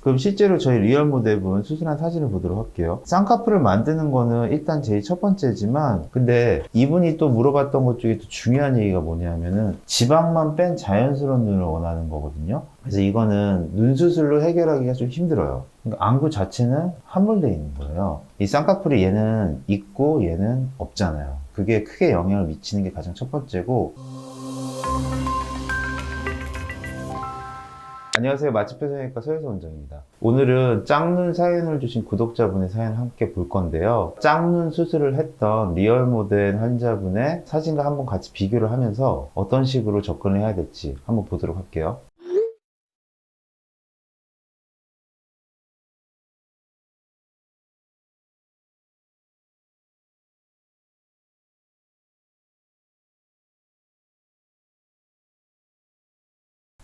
그럼 실제로 저희 리얼 모델분 수술한 사진을 보도록 할게요. 쌍꺼풀을 만드는 거는 일단 제일 첫 번째지만, 근데 이분이 또 물어봤던 것 중에 또 중요한 얘기가 뭐냐면은 지방만 뺀 자연스러운 눈을 원하는 거거든요. 그래서 이거는 눈 수술로 해결하기가 좀 힘들어요. 그러니까 안구 자체는 함몰되어 있는 거예요. 이 쌍꺼풀이 얘는 있고 얘는 없잖아요. 그게 크게 영향을 미치는 게 가장 첫 번째고. 안녕하세요. 맛집표정외과 서혜서 원장입니다. 오늘은 짝눈 사연을 주신 구독자분의 사연을 함께 볼 건데요. 짝눈 수술을 했던 리얼 모델 환자분의 사진과 한번 같이 비교를 하면서 어떤 식으로 접근을 해야 될지 한번 보도록 할게요.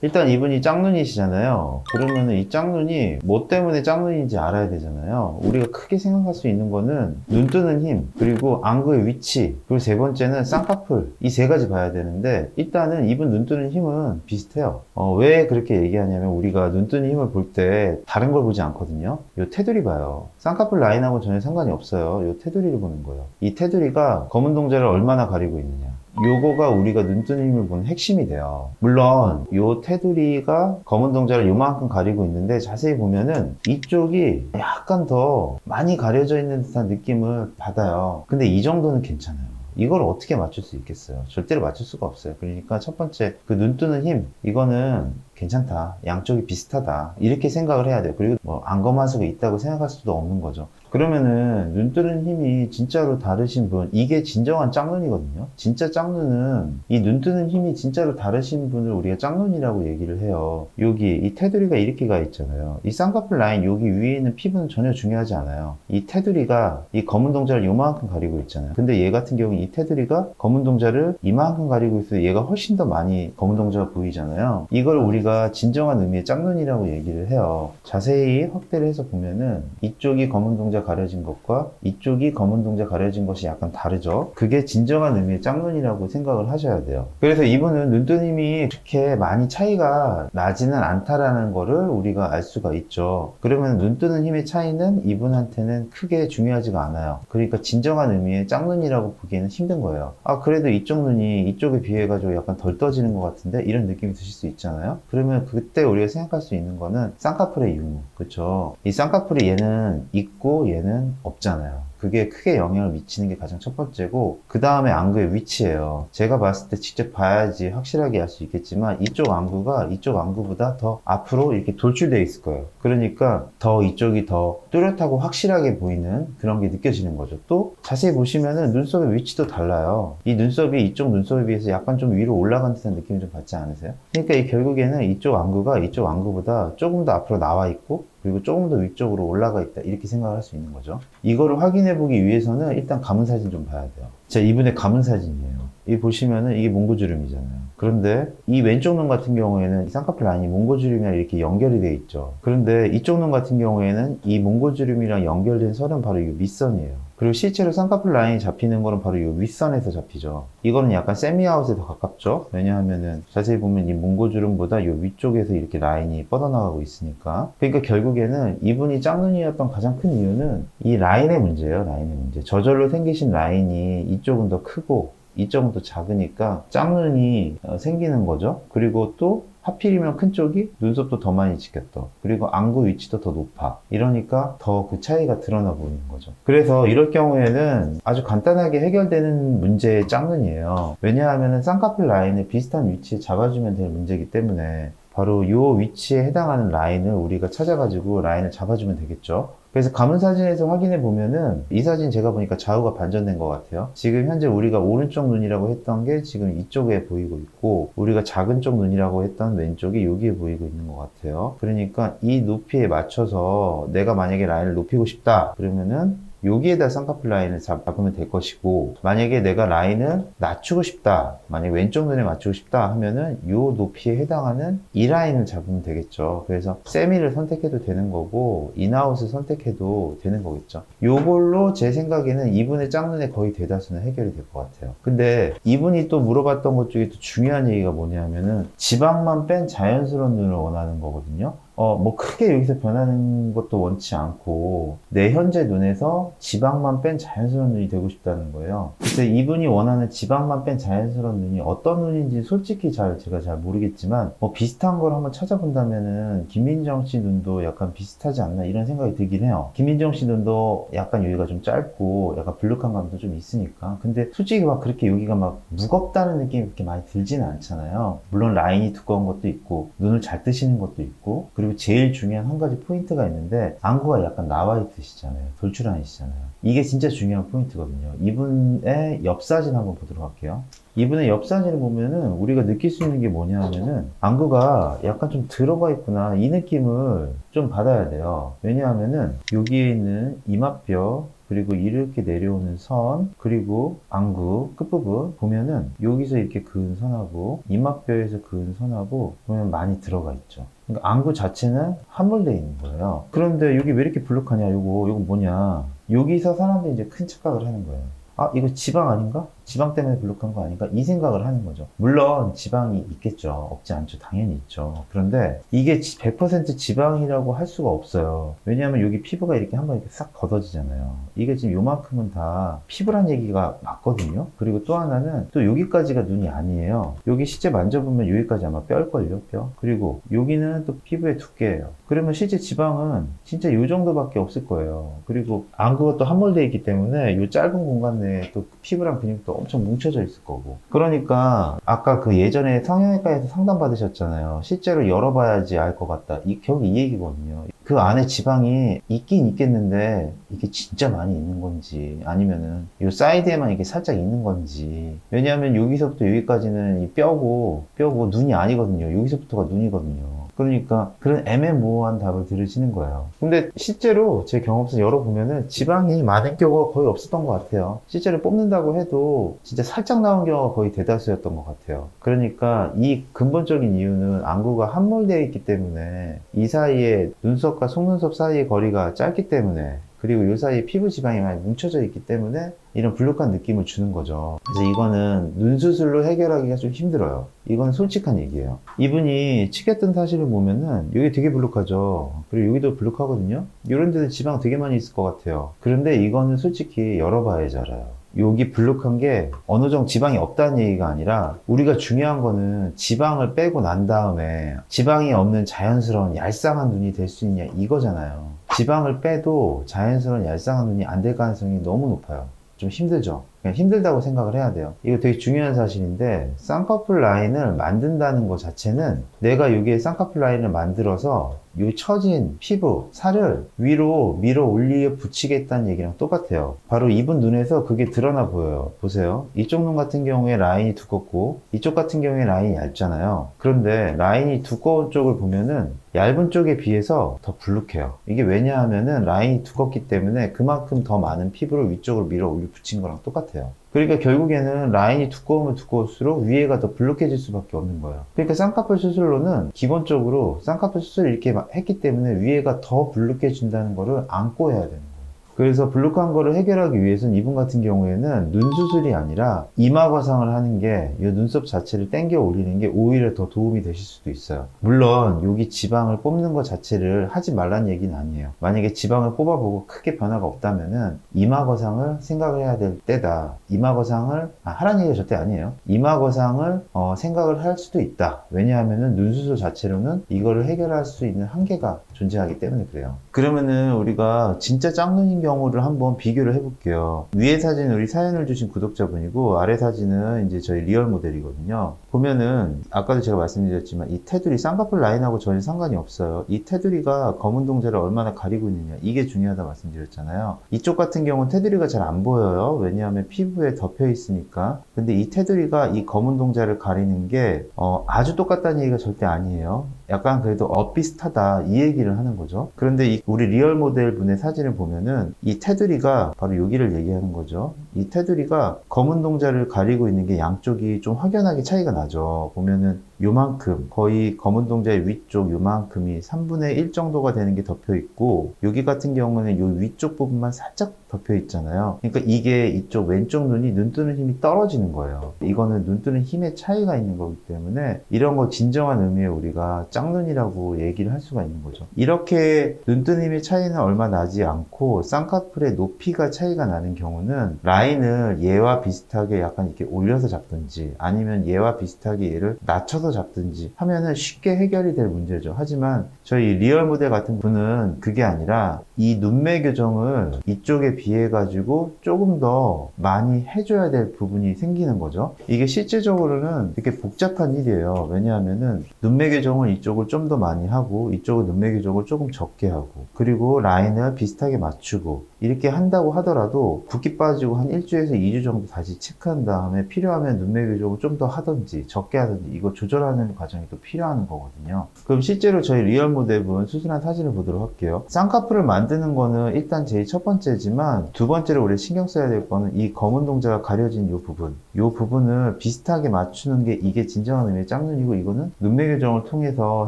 일단 이분이 짝눈이시잖아요. 그러면은 이 짝눈이 뭐 때문에 짝눈인지 알아야 되잖아요. 우리가 크게 생각할 수 있는 거는 눈 뜨는 힘, 그리고 안구의 위치, 그리고 세 번째는 쌍꺼풀, 이 세 가지 봐야 되는데, 일단은 이분 눈 뜨는 힘은 비슷해요. 왜 그렇게 얘기하냐면, 우리가 눈 뜨는 힘을 볼 때 다른 걸 보지 않거든요. 요 테두리 봐요. 쌍꺼풀 라인하고 전혀 상관이 없어요. 요 테두리를 보는 거예요. 이 테두리가 검은 동자를 얼마나 가리고 있느냐, 요거가 우리가 눈뜨는 힘을 보는 핵심이 돼요. 물론 요 테두리가 검은 동자를 요만큼 가리고 있는데, 자세히 보면은 이쪽이 약간 더 많이 가려져 있는 듯한 느낌을 받아요. 근데 이 정도는 괜찮아요. 이걸 어떻게 맞출 수 있겠어요? 절대로 맞출 수가 없어요. 그러니까 첫 번째, 그 눈 뜨는 힘, 이거는 괜찮다, 양쪽이 비슷하다, 이렇게 생각을 해야 돼요. 그리고 뭐 안검하수가 있다고 생각할 수도 없는 거죠. 그러면은 눈 뜨는 힘이 진짜로 다르신 분, 이게 진정한 짝눈이거든요. 진짜 짝눈은 이 눈 뜨는 힘이 진짜로 다르신 분을 우리가 짝눈이라고 얘기를 해요. 여기 이 테두리가 이렇게 가 있잖아요. 이 쌍꺼풀 라인 여기 위에 있는 피부는 전혀 중요하지 않아요. 이 테두리가 이 검은 동자를 요만큼 가리고 있잖아요. 근데 얘 같은 경우는 이 테두리가 검은 동자를 이만큼 가리고 있어서 얘가 훨씬 더 많이 검은 동자가 보이잖아요. 이걸 우리가 진정한 의미의 짝눈이라고 얘기를 해요. 자세히 확대를 해서 보면은 이쪽이 검은 동자 가려진 것과 이쪽이 검은 동자 가려진 것이 약간 다르죠. 그게 진정한 의미의 짝눈이라고 생각을 하셔야 돼요. 그래서 이분은 눈뜨는 힘이 그렇게 많이 차이가 나지는 않다라는 거를 우리가 알 수가 있죠. 그러면 눈뜨는 힘의 차이는 이분한테는 크게 중요하지가 않아요. 그러니까 진정한 의미의 짝눈이라고 보기에는 힘든 거예요. 아, 그래도 이쪽 눈이 이쪽에 비해 가지고 약간 덜 떠지는 것 같은데, 이런 느낌이 드실 수 있잖아요. 그러면 그때 우리가 생각할 수 있는 거는 쌍꺼풀의 유무, 그렇죠? 이 쌍꺼풀이 얘는 있고 얘는 없잖아요. 그게 크게 영향을 미치는 게 가장 첫 번째고, 그 다음에 안구의 위치예요. 제가 봤을 때 직접 봐야지 확실하게 알 수 있겠지만, 이쪽 안구가 이쪽 안구보다 더 앞으로 이렇게 돌출되어 있을 거예요. 그러니까 더 이쪽이 더 뚜렷하고 확실하게 보이는 그런 게 느껴지는 거죠. 또 자세히 보시면은 눈썹의 위치도 달라요. 이 눈썹이 이쪽 눈썹에 비해서 약간 좀 위로 올라간 듯한 느낌이 좀 받지 않으세요? 그러니까 이 결국에는 이쪽 안구가 이쪽 안구보다 조금 더 앞으로 나와 있고, 그리고 조금 더 위쪽으로 올라가 있다, 이렇게 생각을 할 수 있는 거죠. 이거를 확인해 보기 위해서는 일단 감은 사진 좀 봐야 돼요. 자, 이분의 감은 사진이에요. 이 보시면은 이게 몽고주름이잖아요. 그런데 이 왼쪽 눈 같은 경우에는 이 쌍꺼풀 라인이 몽고주름이랑 이렇게 연결이 되어 있죠. 그런데 이쪽 눈 같은 경우에는 이 몽고주름이랑 연결된 선은 바로 이 밑선이에요. 그리고 실제로 쌍꺼풀 라인이 잡히는 거는 바로 이 윗선에서 잡히죠. 이거는 약간 세미아웃에 더 가깝죠. 왜냐하면은 자세히 보면 이 몽고주름보다 이 위쪽에서 이렇게 라인이 뻗어나가고 있으니까. 그러니까 결국에는 이분이 짝눈이었던 가장 큰 이유는 이 라인의 문제예요. 라인의 문제. 저절로 생기신 라인이 이쪽은 더 크고 이쪽은 더 작으니까 짝눈이 생기는 거죠. 그리고 또 하필이면 큰 쪽이 눈썹도 더 많이 찍혔다, 그리고 안구 위치도 더 높아. 이러니까 더 그 차이가 드러나 보이는 거죠. 그래서 이럴 경우에는 아주 간단하게 해결되는 문제의 짝눈이에요. 왜냐하면 쌍꺼풀 라인을 비슷한 위치에 잡아주면 될 문제이기 때문에, 바로 이 위치에 해당하는 라인을 우리가 찾아가지고 라인을 잡아주면 되겠죠. 그래서 감은 사진에서 확인해 보면은, 이 사진 제가 보니까 좌우가 반전된 것 같아요. 지금 현재 우리가 오른쪽 눈이라고 했던 게 지금 이쪽에 보이고 있고, 우리가 작은 쪽 눈이라고 했던 왼쪽이 여기에 보이고 있는 것 같아요. 그러니까 이 높이에 맞춰서 내가 만약에 라인을 높이고 싶다 그러면은 여기에다 쌍꺼풀 라인을 잡으면 될 것이고, 만약에 내가 라인을 낮추고 싶다, 만약에 왼쪽 눈에 맞추고 싶다 하면은 이 높이에 해당하는 이 라인을 잡으면 되겠죠. 그래서 세미를 선택해도 되는 거고 인아웃을 선택해도 되는 거겠죠. 요걸로 제 생각에는 이분의 짝눈의 거의 대다수는 해결이 될 것 같아요. 근데 이분이 또 물어봤던 것 중에 또 중요한 얘기가 뭐냐면은 지방만 뺀 자연스러운 눈을 원하는 거거든요. 뭐 크게 여기서 변하는 것도 원치 않고 내 현재 눈에서 지방만 뺀 자연스러운 눈이 되고 싶다는 거예요. 그래서 이분이 원하는 지방만 뺀 자연스러운 눈이 어떤 눈인지 솔직히 제가 잘 모르겠지만 뭐 비슷한 걸 한번 찾아본다면은 김민정 씨 눈도 약간 비슷하지 않나 이런 생각이 들긴 해요. 김민정 씨 눈도 약간 여기가 좀 짧고 약간 불룩한 감도 좀 있으니까. 근데 솔직히 막 그렇게 여기가 막 무겁다는 느낌이 그렇게 많이 들지는 않잖아요. 물론 라인이 두꺼운 것도 있고 눈을 잘 뜨시는 것도 있고, 그리고 제일 중요한 한 가지 포인트가 있는데 안구가 약간 나와 있으시잖아요. 돌출아니시잖아요. 이게 진짜 중요한 포인트거든요. 이분의 옆 사진 한번 보도록 할게요. 이분의 옆 사진을 보면은 우리가 느낄 수 있는 게 뭐냐 하면은 안구가 약간 좀 들어가 있구나 이 느낌을 좀 받아야 돼요. 왜냐하면은 여기에 있는 이마뼈 그리고 이렇게 내려오는 선, 그리고 안구 끝부분 보면은 여기서 이렇게 그은 선하고 이마뼈에서 그은 선하고 보면 많이 들어가 있죠. 그러니까 안구 자체는 함몰되어 있는 거예요. 그런데 여기 왜 이렇게 불룩하냐, 이거 뭐냐. 여기서 사람들이 이제 큰 착각을 하는 거예요. 아, 이거 지방 아닌가? 지방 때문에 불룩한 거 아닌가? 이 생각을 하는 거죠. 물론 지방이 있겠죠. 없지 않죠. 당연히 있죠. 그런데 이게 100% 지방이라고 할 수가 없어요. 왜냐하면 여기 피부가 이렇게 한번 이렇게 싹 걷어지잖아요. 이게 지금 요만큼은 다 피부란 얘기가 맞거든요. 그리고 또 하나는 또 여기까지가 눈이 아니에요. 여기 실제 만져보면 여기까지 아마 뼈일걸요, 뼈. 그리고 여기는 또 피부의 두께예요. 그러면 실제 지방은 진짜 요 정도밖에 없을 거예요. 그리고 안구가 또 함몰되어 있기 때문에 이 짧은 공간 내에 또 피부랑 근육도 엄청 뭉쳐져 있을 거고. 그러니까 아까 그 예전에 성형외과에서 상담 받으셨잖아요. 실제로 열어봐야지 알 것 같다. 결국 이 얘기거든요. 그 안에 지방이 있긴 있겠는데 이게 진짜 많이 있는 건지 아니면은 이 사이드에만 이게 살짝 있는 건지. 왜냐하면 여기서부터 여기까지는 이 뼈고 눈이 아니거든요. 여기서부터가 눈이거든요. 그러니까 그런 애매모호한 답을 들으시는 거예요. 근데 실제로 제 경험에서 열어보면은 지방이 많은 경우가 거의 없었던 것 같아요. 실제로 뽑는다고 해도 진짜 살짝 나온 경우가 거의 대다수였던 것 같아요. 그러니까 이 근본적인 이유는 안구가 함몰되어 있기 때문에 이 사이에 눈썹과 속눈썹 사이의 거리가 짧기 때문에, 그리고 이 사이에 피부 지방이 많이 뭉쳐져 있기 때문에 이런 불룩한 느낌을 주는 거죠. 그래서 이거는 눈 수술로 해결하기가 좀 힘들어요. 이건 솔직한 얘기예요. 이분이 치겠던 사실을 보면은 여기 되게 불룩하죠. 그리고 여기도 불룩하거든요. 이런 데는 지방 되게 많이 있을 것 같아요. 그런데 이거는 솔직히 열어봐야지 알아요. 여기 불룩한 게 어느 정도 지방이 없다는 얘기가 아니라, 우리가 중요한 거는 지방을 빼고 난 다음에 지방이 없는 자연스러운 얄쌍한 눈이 될 수 있냐 이거잖아요. 지방을 빼도 자연스러운 얄쌍한 눈이 안 될 가능성이 너무 높아요. 좀 힘들죠. 그냥 힘들다고 생각을 해야 돼요. 이거 되게 중요한 사실인데, 쌍꺼풀 라인을 만든다는 것 자체는 내가 여기에 쌍꺼풀 라인을 만들어서 요 처진 피부, 살을 위로 밀어 올려 붙이겠다는 얘기랑 똑같아요. 바로 이분 눈에서 그게 드러나 보여요. 보세요. 이쪽 눈 같은 경우에 라인이 두껍고 이쪽 같은 경우에 라인이 얇잖아요. 그런데 라인이 두꺼운 쪽을 보면은 얇은 쪽에 비해서 더 불룩해요. 이게 왜냐하면은 라인이 두껍기 때문에 그만큼 더 많은 피부를 위쪽으로 밀어 올려 붙인 거랑 똑같아요. 그러니까 결국에는 라인이 두꺼우면 두꺼울수록 위에가 더 불룩해질 수밖에 없는 거예요. 그러니까 쌍꺼풀 수술로는 기본적으로 쌍꺼풀 수술을 이렇게 했기 때문에 위에가 더 불룩해진다는 거를 안고 해야 되는 거예요. 그래서 불룩한 거를 해결하기 위해서는 이분 같은 경우에는 눈 수술이 아니라 이마 거상을 하는 게, 이 눈썹 자체를 당겨 올리는 게 오히려 더 도움이 되실 수도 있어요. 물론 여기 지방을 뽑는 것 자체를 하지 말라는 얘기는 아니에요. 만약에 지방을 뽑아보고 크게 변화가 없다면은 이마 거상을 생각을 해야 될 때다. 이마 거상을 하라는 얘기가 절대 아니에요. 이마 거상을 생각을 할 수도 있다. 왜냐하면은 눈 수술 자체로는 이거를 해결할 수 있는 한계가 존재하기 때문에 그래요. 그러면은 우리가 진짜 짝눈인 경우를 한번 비교를 해볼게요. 위에 사진은 우리 사연을 주신 구독자분이고, 아래 사진은 이제 저희 리얼 모델이거든요. 보면은 아까도 제가 말씀드렸지만 이 테두리, 쌍꺼풀 라인하고 전혀 상관이 없어요. 이 테두리가 검은 동자를 얼마나 가리고 있느냐, 이게 중요하다 말씀드렸잖아요. 이쪽 같은 경우는 테두리가 잘 안 보여요. 왜냐하면 피부에 덮여 있으니까. 근데 이 테두리가 이 검은 동자를 가리는 게 아주 똑같다는 얘기가 절대 아니에요. 약간 그래도 비슷하다 이 얘기를 하는 거죠. 그런데 우리 리얼 모델 분의 사진을 보면은 이 테두리가 바로 여기를 얘기하는 거죠. 이 테두리가 검은 동자를 가리고 있는 게 양쪽이 좀 확연하게 차이가 나죠. 보면은 요만큼, 거의 검은 동자의 위쪽 요만큼이 3분의 1 정도가 되는 게 덮여 있고, 여기 같은 경우는 요 위쪽 부분만 살짝 덮여 있잖아요. 그러니까 이게 이쪽 왼쪽 눈이 눈 뜨는 힘이 떨어지는 거예요. 이거는 눈 뜨는 힘의 차이가 있는 거기 때문에 이런 거 진정한 의미의 우리가 짝눈이라고 얘기를 할 수가 있는 거죠. 이렇게 눈뜨는 힘의 차이는 얼마 나지 않고 쌍꺼풀의 높이가 차이가 나는 경우는 라인을 얘와 비슷하게 약간 이렇게 올려서 잡든지 아니면 얘와 비슷하게 얘를 낮춰서 잡든지 하면은 쉽게 해결이 될 문제죠. 하지만 저희 리얼 모델 같은 분은 그게 아니라 이 눈매 교정을 이쪽에 비해 가지고 조금 더 많이 해줘야 될 부분이 생기는 거죠. 이게 실제적으로는 되게 복잡한 일이에요. 왜냐하면은 눈매 교정을 이쪽을 좀 더 많이 하고 이쪽은 눈매 교정을 조금 적게 하고 그리고 라인을 비슷하게 맞추고 이렇게 한다고 하더라도 붓기 빠지고 한 1주에서 2주 정도 다시 체크한 다음에 필요하면 눈매 교정을 좀 더 하든지 적게 하든지 이거 조절하는 과정이 또 필요한 거거든요. 그럼 실제로 저희 리얼 모델분 수술한 사진을 보도록 할게요. 쌍꺼풀을 만드는 거는 일단 제일 첫 번째지만 두 번째로 우리 신경 써야 될 거는 이 검은 동자가 가려진 이 부분을 비슷하게 맞추는 게 이게 진정한 의미의 짝눈이고 이거는 눈매 교정을 통해서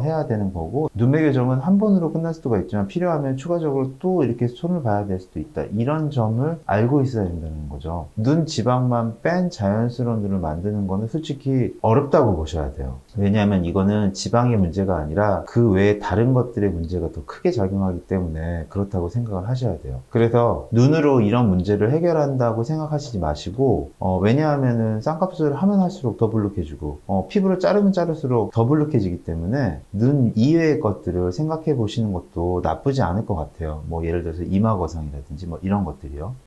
해야 되는 거고 눈매 교정은 한 번으로 끝날 수가 있지만 필요하면 추가적으로 또 이렇게 손을 봐야 될 수도 있다. 이런 점을 알고 있어야 된다는 거죠. 눈 지방만 뺀 자연스러운 눈을 만드는 거는 솔직히 어렵다고 보셔야 돼요. 왜냐하면 이거는 지방의 문제가 아니라 그 외에 다른 것들의 문제가 더 크게 작용하기 때문에 그렇다고 생각을 하셔야 돼요. 그래서 눈으로 이런 문제를 해결한다고 생각하시지 마시고 왜냐하면은 쌍꺼풀을 하면 할수록 더 불룩해지고 피부를 자르면 자를수록 더 불룩해지기 때문에 눈 이외의 것들을 생각해 보시는 것도 나쁘지 않을 것 같아요. 뭐 예를 들어서 이마 거상이라든지 뭐 이런 것들이요.